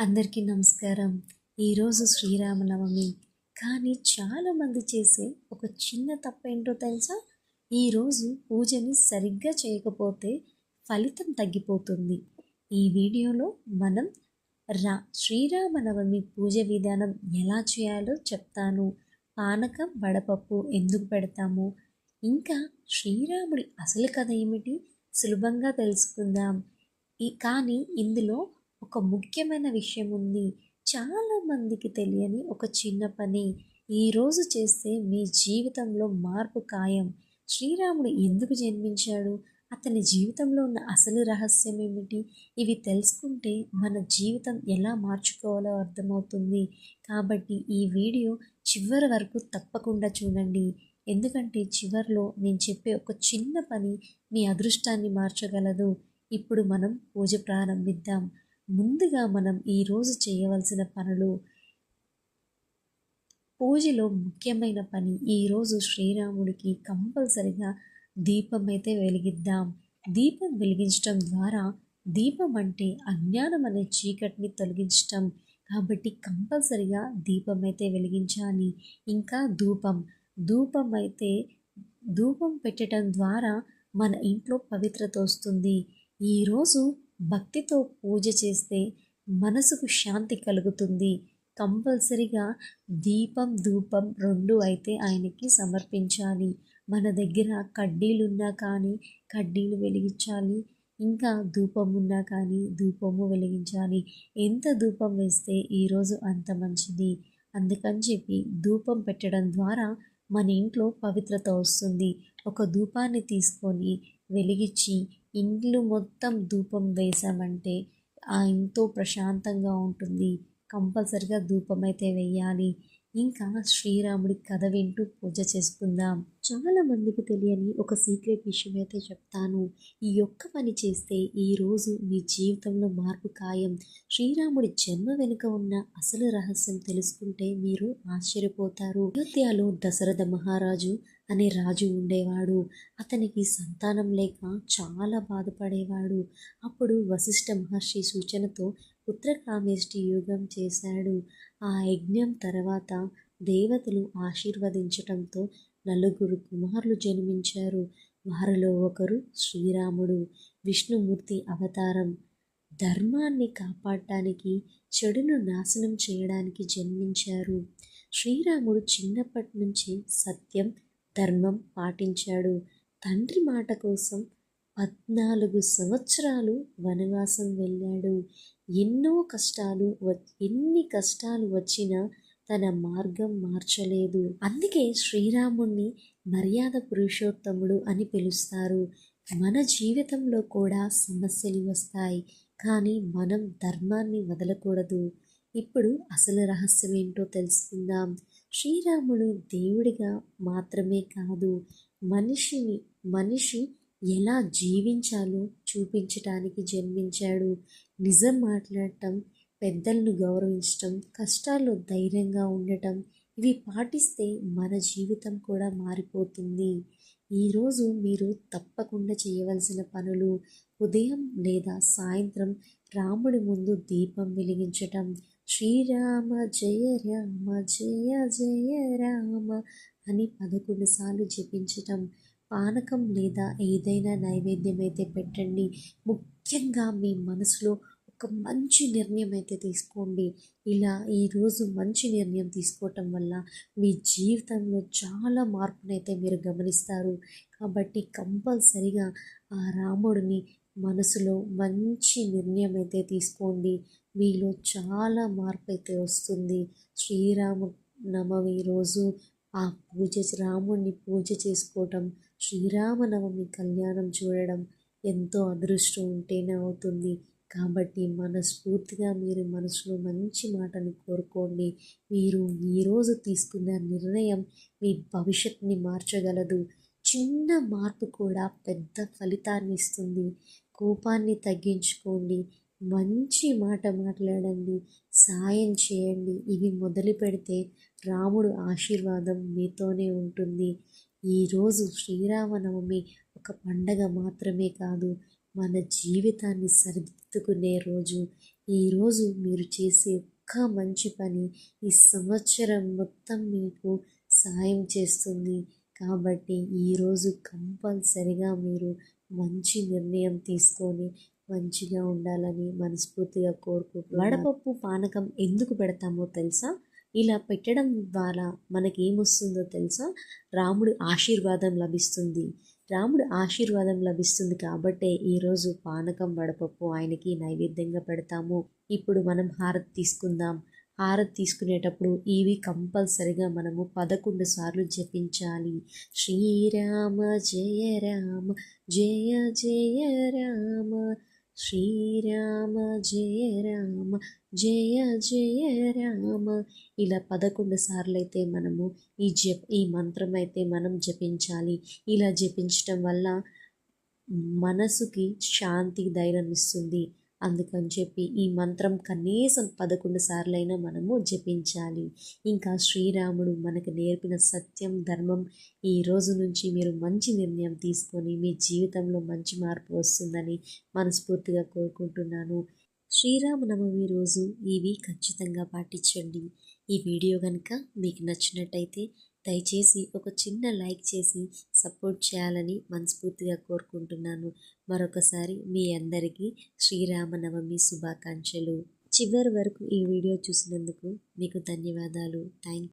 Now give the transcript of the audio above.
అందరికీ నమస్కారం. ఈరోజు శ్రీరామనవమి. కానీ చాలామంది చేసే ఒక చిన్న తప్పేంటో తెలుసా? ఈరోజు పూజని సరిగ్గా చేయకపోతే ఫలితం తగ్గిపోతుంది. ఈ వీడియోలో మనం శ్రీరామనవమి పూజ విధానం ఎలా చేయాలో చెప్తాను. పానకం, వడపప్పు ఎందుకు పెడతాము, ఇంకా శ్రీరాముడి అసలు కథ ఏమిటి సులభంగా తెలుసుకుందాం. కానీ ఇందులో ఒక ముఖ్యమైన విషయం ఉంది. చాలామందికి తెలియని ఒక చిన్న పని ఈరోజు చేస్తే మీ జీవితంలో మార్పు ఖాయం. శ్రీరాముడు ఎందుకు జన్మించాడు, అతని జీవితంలో ఉన్న అసలు రహస్యం ఏమిటి, ఇవి తెలుసుకుంటే మన జీవితం ఎలా మార్చుకోవాలో అర్థమవుతుంది. కాబట్టి ఈ వీడియో చివరి వరకు తప్పకుండా చూడండి. ఎందుకంటే చివరిలో నేను చెప్పే ఒక చిన్న పని మీ అదృష్టాన్ని మార్చగలదు. ఇప్పుడు మనం పూజ ప్రారంభిద్దాం. ముందుగా మనం ఈరోజు చేయవలసిన పనులు. పూజలో ముఖ్యమైన పని ఈరోజు శ్రీరాముడికి కంపల్సరిగా దీపం అయితే వెలిగిద్దాం. దీపం వెలిగించడం ద్వారా, దీపం అంటే అజ్ఞానం అనే చీకటిని తొలగించటం కాబట్టి కంపల్సరిగా దీపం అయితే వెలిగించాలి. ఇంకా ధూపం పెట్టడం ద్వారా మన ఇంట్లో పవిత్రత వస్తుంది. ఈరోజు భక్తితో పూజ చేస్తే మనసుకు శాంతి కలుగుతుంది. కంపల్సరిగా దీపం, ధూపం రెండు అయితే ఆయనకి సమర్పించాలి. మన దగ్గర కడ్డీలున్నా కానీ కడ్డీలు వెలిగించాలి. ఇంకా ధూపం ఉన్నా కానీ ధూపము వెలిగించాలి. ఎంత ధూపం వేస్తే ఈరోజు అంత మంచిది. అందుకని చెప్పి ధూపం పెట్టడం ద్వారా మన ఇంట్లో పవిత్రత వస్తుంది. ఒక ధూపాన్ని తీసుకొని వెలిగించి ఇండ్లు మొత్తం ధూపం వేసామంటే ఎంతో ప్రశాంతంగా ఉంటుంది. కంపల్సరిగా ధూపం అయితే వేయాలి. ఇంకా శ్రీరాముడి కథ వింటూ పూజ చేసుకుందాం. చాలా మందికి తెలియని ఒక సీక్రెట్ విషయం అయితే చెప్తాను. ఈ ఒక్క పని చేస్తే ఈరోజు మీ జీవితంలో మార్పు ఖాయం. శ్రీరాముడి జన్మ వెనుక ఉన్న అసలు రహస్యం తెలుసుకుంటే మీరు ఆశ్చర్యపోతారు. అయోధ్యలో దశరథ మహారాజు అనే రాజు ఉండేవాడు. అతనికి సంతానం లేక చాలా బాధపడేవాడు. అప్పుడు వశిష్ఠ మహర్షి సూచనతో పుత్రకామేష్టి యుగం చేశాడు. ఆ యజ్ఞం తర్వాత దేవతలు ఆశీర్వదించటంతో 4 కుమారులు జన్మించారు. వారిలో ఒకరు శ్రీరాముడు. విష్ణుమూర్తి అవతారం. ధర్మాన్ని కాపాడటానికి, చెడును నాశనం చేయడానికి జన్మించారు. శ్రీరాముడు చిన్నప్పటి నుంచి సత్యం, ధర్మం పాటించాడు. తండ్రి మాట కోసం 14 సంవత్సరాలు వనవాసం వెళ్ళాడు. ఎన్ని కష్టాలు వచ్చినా తన మార్గం మార్చలేదు. అందుకే శ్రీరాముణ్ణి మర్యాద పురుషోత్తముడు అని పిలుస్తారు. మన జీవితంలో కూడా సమస్యలు వస్తాయి, కానీ మనం ధర్మాన్ని వదలకూడదు. ఇప్పుడు అసలు రహస్యం ఏంటో తెలుసుకుందాం. శ్రీరాముడు దేవుడిగా మాత్రమే కాదు, మనిషి ఎలా జీవించాలో చూపించటానికి జన్మించాడు. నిజం మాట్లాడటం, పెద్దలను గౌరవించటం, కష్టాల్లో ధైర్యంగా ఉండటం, ఇవి పాటిస్తే మన జీవితం కూడా మారిపోతుంది. ఈరోజు మీరు తప్పకుండా చేయవలసిన పనులు: ఉదయం లేదా సాయంత్రం రాముడి ముందు దీపం వెలిగించటం, శ్రీరామ జయ రామ జయ జయ రామ అని 11 సార్లు జపించటం, పానకం లేదా ఏదైనా నైవేద్యం అయితే పెట్టండి. ముఖ్యంగా మీ మనసులో ఒక మంచి నిర్ణయం అయితే తీసుకోండి. ఇలా ఈరోజు మంచి నిర్ణయం తీసుకోవటం వల్ల మీ జీవితంలో చాలా మార్పునైతే మీరు గమనిస్తారు. కాబట్టి కంపల్సరిగా ఆ రాముడిని మనసులో మంచి నిర్ణయం అయితే తీసుకోండి. మీలో చాలా మార్పు అయితే వస్తుంది. శ్రీరామనవమి రోజు ఆ రాముడిని పూజ చేసుకోవటం, శ్రీరామనవమి కళ్యాణం చూడడం ఎంతో అదృష్టం ఉంటేనే అవుతుంది. కాబట్టి మనస్ఫూర్తిగా మీరు మనసులో మంచి మాటను కోరుకోండి. మీరు ఈరోజు తీసుకున్న నిర్ణయం మీ భవిష్యత్తుని మార్చగలదు. చిన్న మార్పు కూడా పెద్ద ఫలితాన్ని ఇస్తుంది. కోపాన్ని తగ్గించుకోండి, మంచి మాట మాట్లాడండి, సాయం చేయండి. ఇవి మొదలు పెడితే రాముడు ఆశీర్వాదం మీతోనే ఉంటుంది. ఈరోజు శ్రీరామనవమి ఒక పండగ మాత్రమే కాదు, మన జీవితాన్ని సరిదిద్దుకునే రోజు. ఈరోజు మీరు చేసే ఒక్క మంచి పని ఈ సంవత్సరం మొత్తం మీకు సాయం చేస్తుంది. కాబట్టి ఈరోజు కంపల్సరిగా మీరు మంచి నిర్ణయం తీసుకొని మంచిగా ఉండాలని మనస్ఫూర్తిగా కోరుకుంటున్నాను. వడపప్పు పానకం ఎందుకు పెడతామో తెలుసా? ఇలా పెట్టడం ద్వారా మనకేమొస్తుందో తెలుసా? రాముడి ఆశీర్వాదం లభిస్తుంది. రాముడి ఆశీర్వాదం లభిస్తుంది కాబట్టే ఈరోజు పానకం వడపప్పు ఆయనకి నైవేద్యంగా పెడతాము. ఇప్పుడు మనం హారతి తీసుకుందాం. హారతి తీసుకునేటప్పుడు ఇవి కంపల్సరిగా మనము 11 సార్లు జపించాలి. శ్రీరామ జయ రామ జయ జయ రామ, శ్రీరామ జయ రామ జయ జయ రామ. ఇలా 11 సార్లు అయితే మనము ఈ మంత్రం అయితే మనం జపించాలి. ఇలా జపించటం వల్ల మనసుకి శాంతి, ధైర్యం ఇస్తుంది. అందుకని చెప్పి ఈ మంత్రం కనీసం 11 సార్లైనా మనము జపించాలి. ఇంకా శ్రీరాముడు మనకు నేర్పిన సత్యం, ధర్మం, ఈ రోజు నుంచి మీరు మంచి నిర్ణయం తీసుకొని మీ జీవితంలో మంచి మార్పు వస్తుందని మనస్ఫూర్తిగా కోరుకుంటున్నాను. శ్రీరామనవమి రోజు ఇవి ఖచ్చితంగా పాటించండి. ఈ వీడియో కనుక మీకు నచ్చినట్టయితే దయచేసి ఒక చిన్న లైక్ చేసి సపోర్ట్ చేయాలని మనస్ఫూర్తిగా కోరుకుంటున్నాను. మరొకసారి మీ అందరికీ శ్రీరామనవమి శుభాకాంక్షలు. చివరి వరకు ఈ వీడియో చూసినందుకు మీకు ధన్యవాదాలు. థ్యాంక్